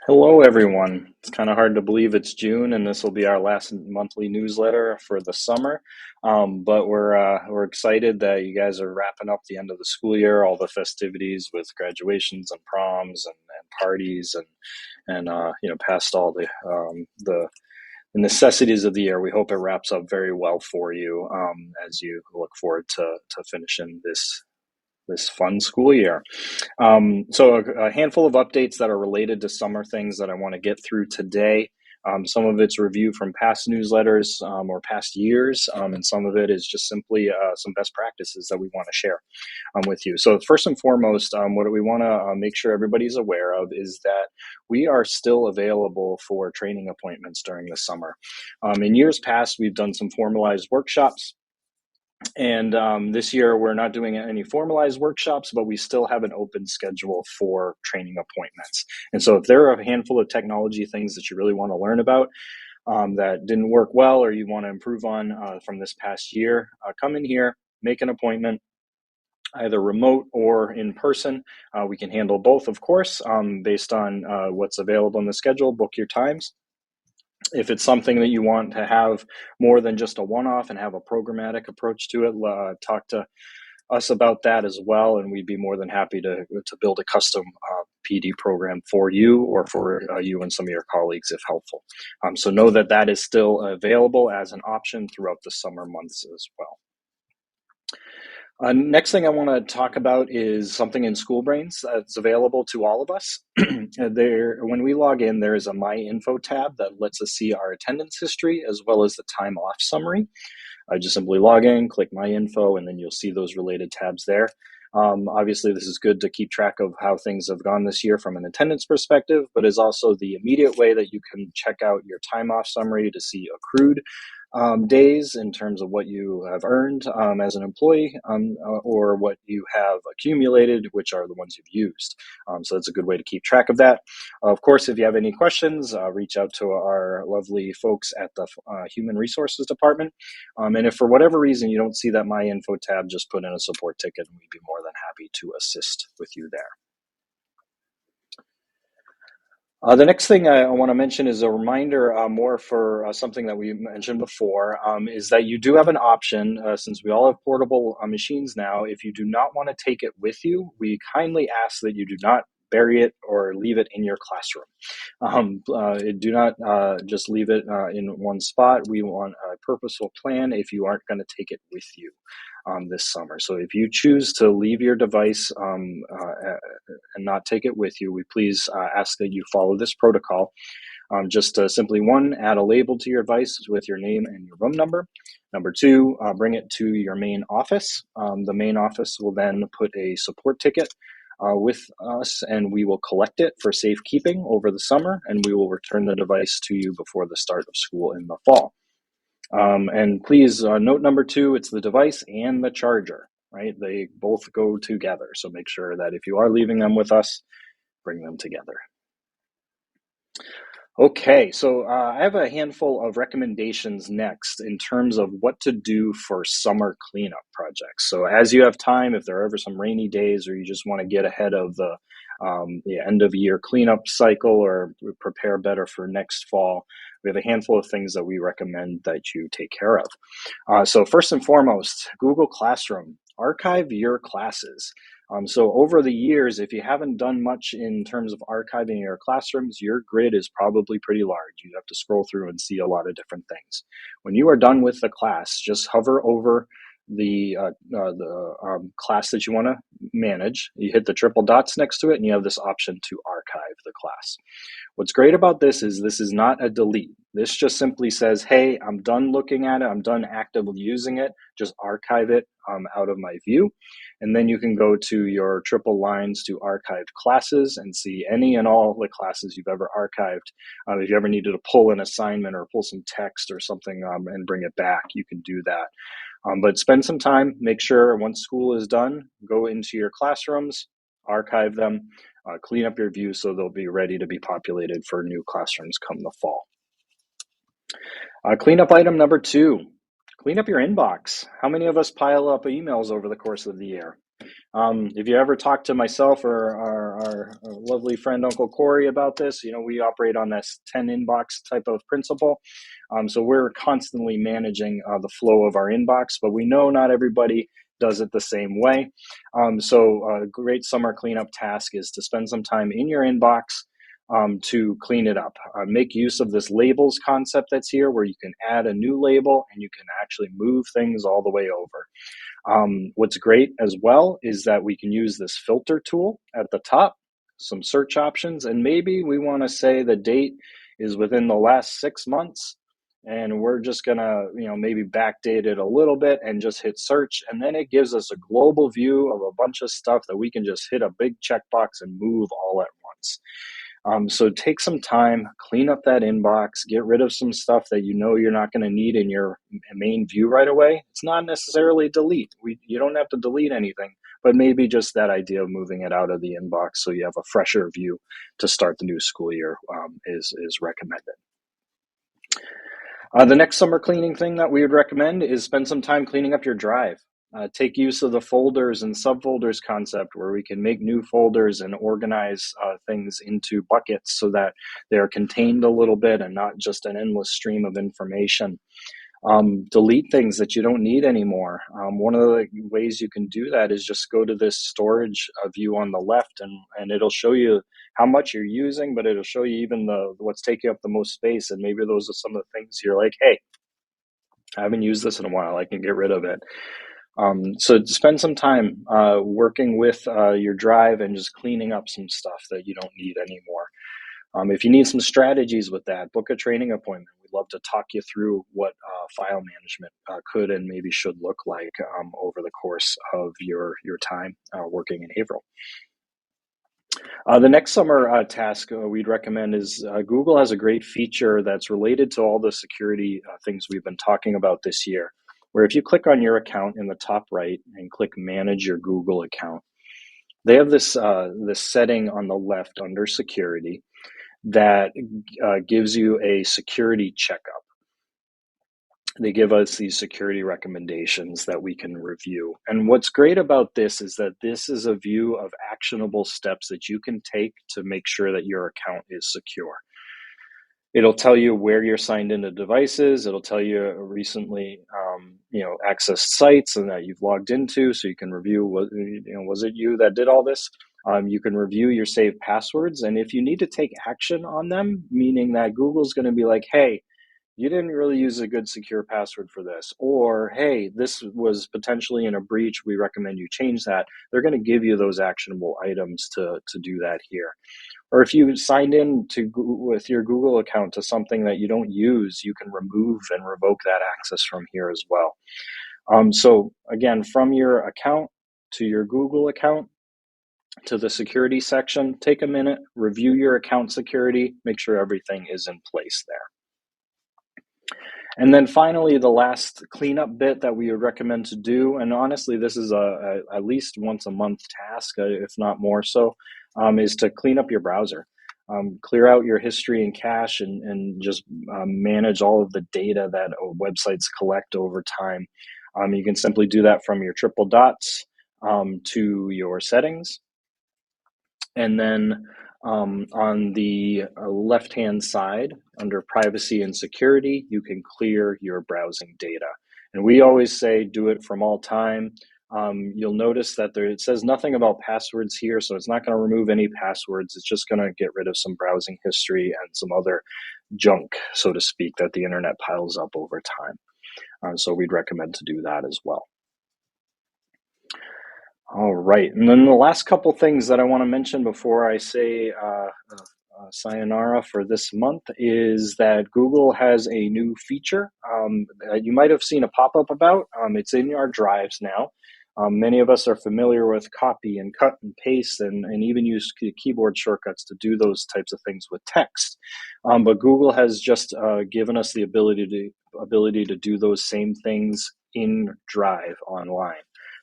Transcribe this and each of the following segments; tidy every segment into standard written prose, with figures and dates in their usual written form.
Hello, everyone. It's kind of hard to believe it's June, and this will be our last monthly newsletter for the summer. But we're excited that you guys are wrapping up the end of the school year, all the festivities with graduations and proms and parties, and past all the necessities of the year. We hope it wraps up very well for you as you look forward to finishing this fun school year. So a handful of updates that are related to summer things that I want to get through today. Some of it's review from past newsletters or past years, and some of it is just simply some best practices that we want to share with you. So first and foremost, what we want to make sure everybody's aware of is that we are still available for training appointments during the summer. In years past, we've done some formalized workshops. And this year, we're not doing any formalized workshops, but we still have an open schedule for training appointments. And so if there are a handful of technology things that you really want to learn about that didn't work well or you want to improve on from this past year, come in here, make an appointment, either remote or in person. We can handle both, of course, based on what's available in the schedule. Book your times. If it's something that you want to have more than just a one-off and have a programmatic approach to it, talk to us about that as well, and we'd be more than happy to build a custom PD program for you or for you and some of your colleagues if helpful. So know that that is still available as an option throughout the summer months as well. Next thing I want to talk about is something in SchoolBrains that's available to all of us. When we log in, there is a My Info tab that lets us see our attendance history as well as the time off summary. I just simply log in, click My Info, and then you'll see those related tabs there. Obviously, this is good to keep track of how things have gone this year from an attendance perspective, but is also the immediate way that you can check out your time off summary to see accrued days in terms of what you have earned as an employee or what you have accumulated, which are the ones you've used. So that's a good way to keep track of that. Of course, if you have any questions, reach out to our lovely folks at the Human Resources Department. And if for whatever reason you don't see that My Info tab, just put in a support ticket and we'd be more than happy to assist with you there. The next thing I want to mention is a reminder more for something that we mentioned before, is that you do have an option, since we all have portable machines now. If you do not want to take it with you, we kindly ask that you do not bury it or leave it in your classroom. Do not just leave it in one spot. We want a purposeful plan if you aren't going to take it with you this summer. So if you choose to leave your device and not take it with you, we please ask that you follow this protocol. Just simply one, add a label to your device with your name and your room number. Number two, bring it to your main office. The main office will then put a support ticket with us, and we will collect it for safekeeping over the summer, and we will return the device to you before the start of school in the fall. And please note number two, it's the device and the charger, right? They both go together. So make sure that if you are leaving them with us, bring them together. Okay, so I have a handful of recommendations next in terms of what to do for summer cleanup projects. So as you have time, if there are ever some rainy days or you just want to get ahead of the end of year cleanup cycle or prepare better for next fall, we have a handful of things that we recommend that you take care of. So first and foremost, Google Classroom, archive your classes. So over the years, if you haven't done much in terms of archiving your classrooms, your grid is probably pretty large. You have to scroll through and see a lot of different things. When you are done with the class, just hover over the class that you want to manage. You hit the triple dots next to it, and you have this option to archive the class. What's great about this is not a delete. This just simply says, hey, I'm done looking at it. I'm done actively using it. Just archive it out of my view. And then you can go to your triple lines to archived classes and see any and all the classes you've ever archived. If you ever needed to pull an assignment or pull some text or something and bring it back, you can do that. But spend some time, make sure once school is done, go into your classrooms, archive them, clean up your view so they'll be ready to be populated for new classrooms come the fall. Cleanup item number two, clean up your inbox. How many of us pile up emails over the course of the year? If you ever talk to myself or our lovely friend Uncle Corey about this, we operate on this 10 inbox type of principle. So we're constantly managing the flow of our inbox, but we know not everybody does it the same way. So a great summer cleanup task is to spend some time in your inbox to clean it up. Make use of this labels concept that's here, where you can add a new label and you can actually move things all the way over. What's great as well is that we can use this filter tool at the top, some search options, and maybe we want to say the date is within the last 6 months, and we're just gonna, maybe backdate it a little bit and just hit search, and then it gives us a global view of a bunch of stuff that we can just hit a big checkbox and move all at once. So take some time, clean up that inbox, get rid of some stuff that you're not going to need in your main view right away. It's not necessarily delete. You don't have to delete anything, but maybe just that idea of moving it out of the inbox so you have a fresher view to start the new school year is recommended. The next summer cleaning thing that we would recommend is spend some time cleaning up your drive. Take use of the folders and subfolders concept, where we can make new folders and organize things into buckets so that they're contained a little bit and not just an endless stream of information. Delete things that you don't need anymore. One of the ways you can do that is just go to this storage view on the left, and it'll show you how much you're using, but it'll show you even what's taking up the most space, and maybe those are some of the things you're like, hey, I haven't used this in a while, I can get rid of it. So spend some time working with your drive and just cleaning up some stuff that you don't need anymore. If you need some strategies with that, book a training appointment. We'd love to talk you through what file management could and maybe should look like over the course of your time working in Haverhill. The next summer task we'd recommend is Google has a great feature that's related to all the security things we've been talking about this year, where if you click on your account in the top right and click Manage Your Google Account, they have this setting on the left under Security that gives you a security checkup. They give us these security recommendations that we can review. And what's great about this is that this is a view of actionable steps that you can take to make sure that your account is secure. It'll tell you where you're signed into devices. It'll tell you recently, accessed sites and that you've logged into, so you can review, was it you that did all this? You can review your saved passwords, and if you need to take action on them, meaning that Google's going to be like, hey, you didn't really use a good secure password for this, or hey, this was potentially in a breach, we recommend you change that. They're going to give you those actionable items to do that here. Or if you signed in with your Google account to something that you don't use, you can remove and revoke that access from here as well. So again, from your account to your Google account to the security section, take a minute, review your account security, make sure everything is in place there. And then finally, the last cleanup bit that we would recommend to do, and honestly, this is at least once a month task, if not more so, is to clean up your browser. Clear out your history and cache and just manage all of the data that websites collect over time. You can simply do that from your triple dots to your settings. And then on the left-hand side, under privacy and security, you can clear your browsing data. And we always say do it from all time. You'll notice that it says nothing about passwords here, so it's not going to remove any passwords. It's just going to get rid of some browsing history and some other junk, so to speak, that the internet piles up over time. So we'd recommend to do that as well. All right, and then the last couple things that I want to mention before I say sayonara for this month is that Google has a new feature that you might have seen a pop-up about. It's in our drives now. Many of us are familiar with copy and cut and paste and even use keyboard shortcuts to do those types of things with text. But Google has just given us the ability to do those same things in Drive online.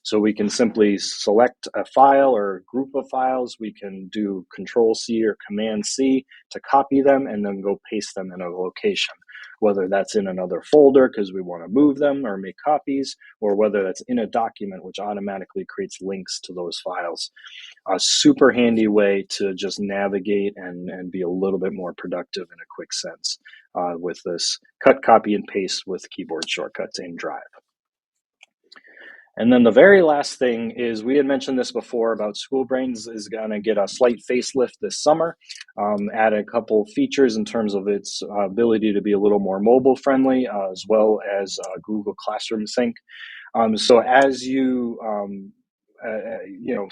So we can simply select a file or a group of files. We can do Control C or Command C to copy them and then go paste them in a location, whether that's in another folder because we want to move them or make copies, or whether that's in a document, which automatically creates links to those files. A super handy way to just navigate and be a little bit more productive in a quick sense with this cut, copy, and paste with keyboard shortcuts in Drive. And then the very last thing is, we had mentioned this before about SchoolBrains is going to get a slight facelift this summer, add a couple features in terms of its ability to be a little more mobile friendly, as well as Google Classroom Sync. So as you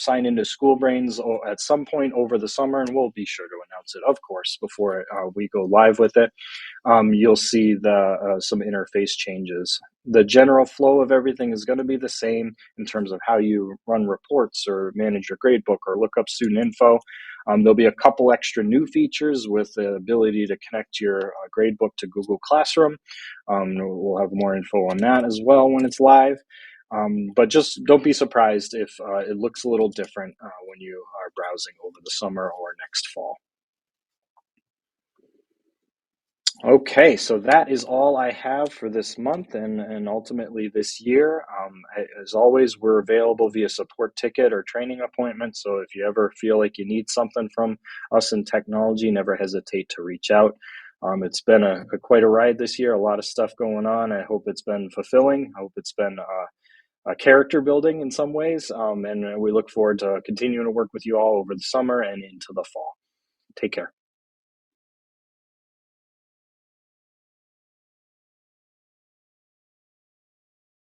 sign into SchoolBrains at some point over the summer, and we'll be sure to announce it, of course, before we go live with it, you'll see some interface changes. The general flow of everything is going to be the same in terms of how you run reports or manage your gradebook or look up student info. There'll be a couple extra new features with the ability to connect your gradebook to Google Classroom. We'll have more info on that as well when it's live. But just don't be surprised if it looks a little different when you are browsing over the summer or next fall. Okay, so that is all I have for this month and ultimately this year. As always, we're available via support ticket or training appointment. So if you ever feel like you need something from us in technology, never hesitate to reach out. It's been quite a ride this year, a lot of stuff going on. I hope it's been fulfilling. I hope it's been a character building in some ways. And we look forward to continuing to work with you all over the summer and into the fall. Take care.